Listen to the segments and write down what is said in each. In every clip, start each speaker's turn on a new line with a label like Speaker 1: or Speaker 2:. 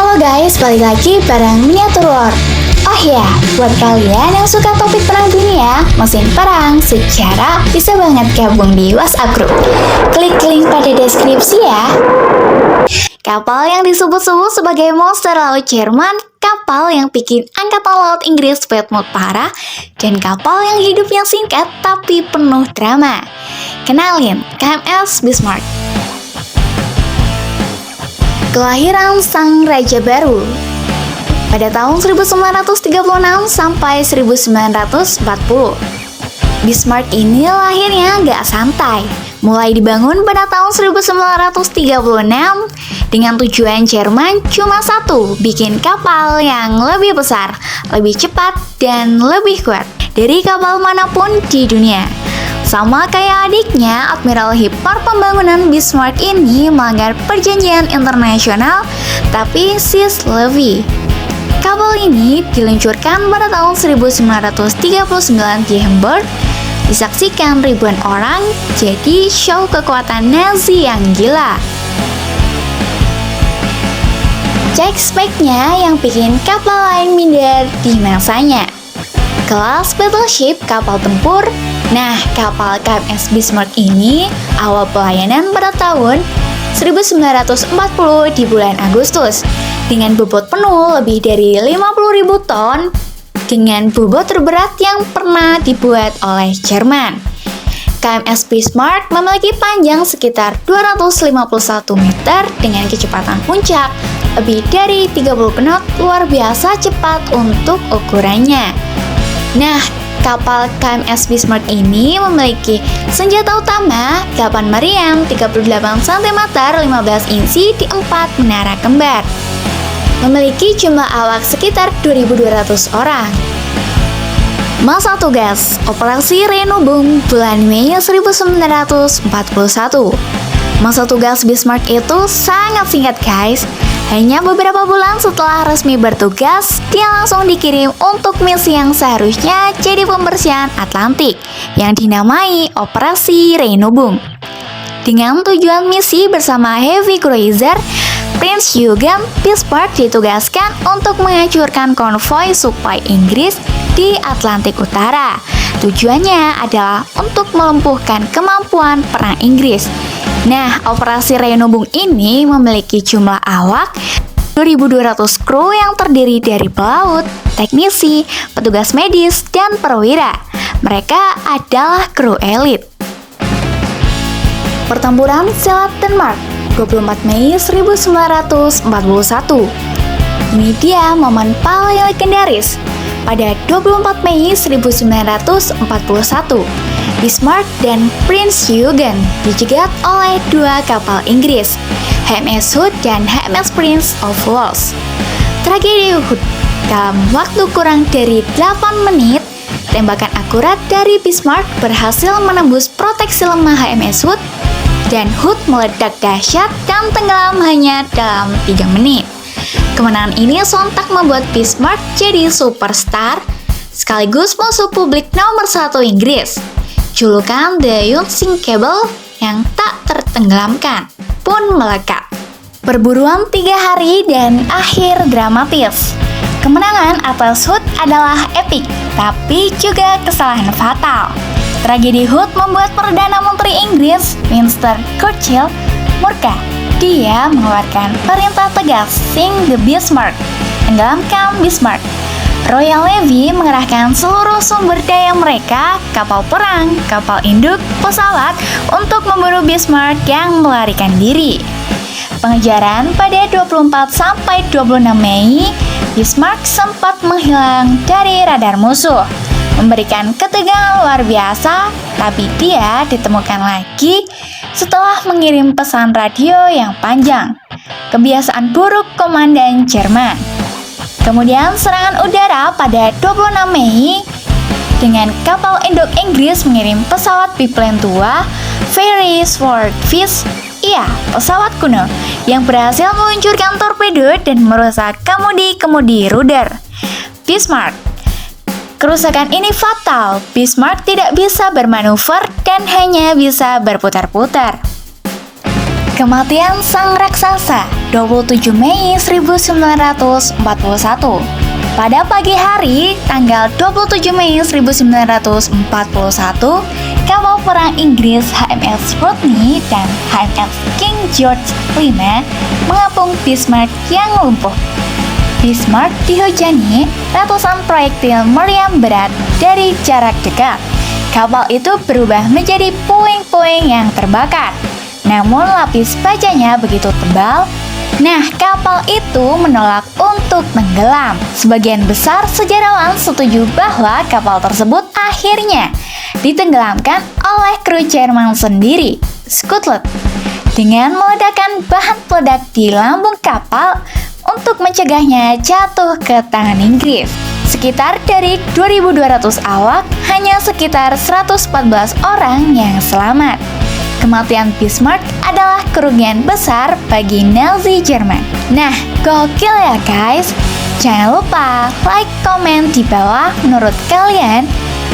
Speaker 1: Halo guys, balik lagi bareng Miniatur War. Oh ya, buat kalian yang suka topik perang dunia, mesin perang, sejarah, bisa banget gabung di WhatsApp Group. Klik link pada deskripsi ya. Kapal yang disebut-sebut sebagai monster laut Jerman, kapal yang bikin angkatan laut Inggris bad mood parah, dan kapal yang hidupnya singkat tapi penuh drama. Kenalin, KMS Bismarck. Kelahiran sang raja baru pada tahun 1936 sampai 1940. Bismarck ini lahirnya gak santai. Mulai dibangun pada tahun 1936 dengan tujuan Jerman cuma satu, bikin kapal yang lebih besar, lebih cepat, dan lebih kuat dari kapal manapun di dunia. Sama kayak adiknya, Admiral Hipper, pembangunan Bismarck ini melanggar perjanjian internasional, tapi sis Levy. Kapal ini diluncurkan pada tahun 1939 di Hamburg, disaksikan ribuan orang, jadi show kekuatan Nazi yang gila. Cek speknya yang bikin kapal lain minder di masanya. Kelas battleship kapal tempur. Nah, kapal KMS Bismarck ini awal pelayanan pada tahun 1940 di bulan Agustus dengan bobot penuh lebih dari 50.000 ton dengan bobot terberat yang pernah dibuat oleh Jerman. KMS Bismarck memiliki panjang sekitar 251 meter dengan kecepatan puncak lebih dari 30 knot, luar biasa cepat untuk ukurannya. Nah, kapal KMS Bismarck ini memiliki senjata utama kapal meriam 38 cm 15 inci di 4 menara kembar. Memiliki jumlah awak sekitar 2.200 orang. Masa tugas Operasi Renobung bulan Mei 1941. Masa tugas Bismarck itu sangat singkat guys. Hanya beberapa bulan setelah resmi bertugas, dia langsung dikirim untuk misi yang seharusnya jadi pembersihan Atlantik yang dinamai Operasi Renobung. Dengan tujuan misi bersama heavy cruiser, Prince Eugen, Bismarck ditugaskan untuk menghancurkan konvoi suplai Inggris di Atlantik Utara. Tujuannya adalah untuk melumpuhkan kemampuan perang Inggris. Nah, Operasi Renobung ini memiliki jumlah awak 2.200 kru yang terdiri dari pelaut, teknisi, petugas medis, dan perwira. Mereka adalah kru elit. Pertempuran Selat Denmark 24 Mei 1941. Ini dia momen paling legendaris. Pada 24 Mei 1941, Bismarck dan Prince Eugen dicegat oleh dua kapal Inggris, HMS Hood dan HMS Prince of Wales. Tragedi Hood, dalam waktu kurang dari 8 menit, tembakan akurat dari Bismarck berhasil menembus proteksi lemah HMS Hood, dan Hood meledak dahsyat dan tenggelam hanya dalam 3 menit. Kemenangan ini sontak membuat Bismarck jadi superstar, sekaligus musuh publik nomor 1 Inggris. Julukan The Unsinkable yang tak tertenggelamkan pun melekat. Perburuan 3 hari dan akhir dramatis. Kemenangan atas Hood adalah epik, tapi juga kesalahan fatal. Tragedi Hood membuat Perdana Menteri Inggris, Winston Churchill, murka. Dia mengeluarkan perintah tegas, sink the Bismarck, tenggelamkan Bismarck. Royal Navy mengerahkan seluruh sumber daya mereka, kapal perang, kapal induk, pesawat, untuk memburu Bismarck yang melarikan diri. Pengejaran pada 24 sampai 26 Mei, Bismarck sempat menghilang dari radar musuh, memberikan ketegangan luar biasa, tapi dia ditemukan lagi setelah mengirim pesan radio yang panjang. Kebiasaan buruk komandan Jerman. Kemudian serangan udara pada 26 Mei dengan kapal induk Inggris mengirim pesawat biplane tua Very Swordfish, pesawat kuno yang berhasil meluncurkan torpedo dan merusak kemudi-kemudi rudal Bismarck. Kerusakan ini fatal. Bismarck tidak bisa bermanuver dan hanya bisa berputar-putar. Kematian sang raksasa 27 Mei 1941. Pada pagi hari, tanggal 27 Mei 1941, kapal perang Inggris HMS Rodney dan HMS King George V mengapung Bismarck yang lumpuh. Bismarck dihujani ratusan proyektil meriam berat dari jarak dekat. Kapal itu berubah menjadi puing-puing yang terbakar. Namun lapis bajanya begitu tebal. Nah, kapal itu menolak untuk tenggelam. Sebagian besar sejarawan setuju bahwa kapal tersebut akhirnya ditenggelamkan oleh kru Jerman sendiri, Scuttled, dengan meledakkan bahan peledak di lambung kapal untuk mencegahnya jatuh ke tangan Inggris. Sekitar dari 2.200 awak, hanya sekitar 114 orang yang selamat. Kematian Bismarck adalah kerugian besar bagi Nazi Jerman. Nah, gokil ya guys. Jangan lupa like, komen di bawah menurut kalian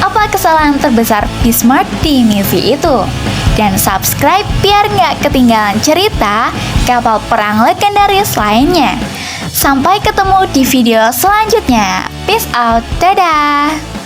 Speaker 1: apa kesalahan terbesar Bismarck di misi itu. Dan subscribe biar nggak ketinggalan cerita kapal perang legendaris lainnya. Sampai ketemu di video selanjutnya. Peace out, dadah!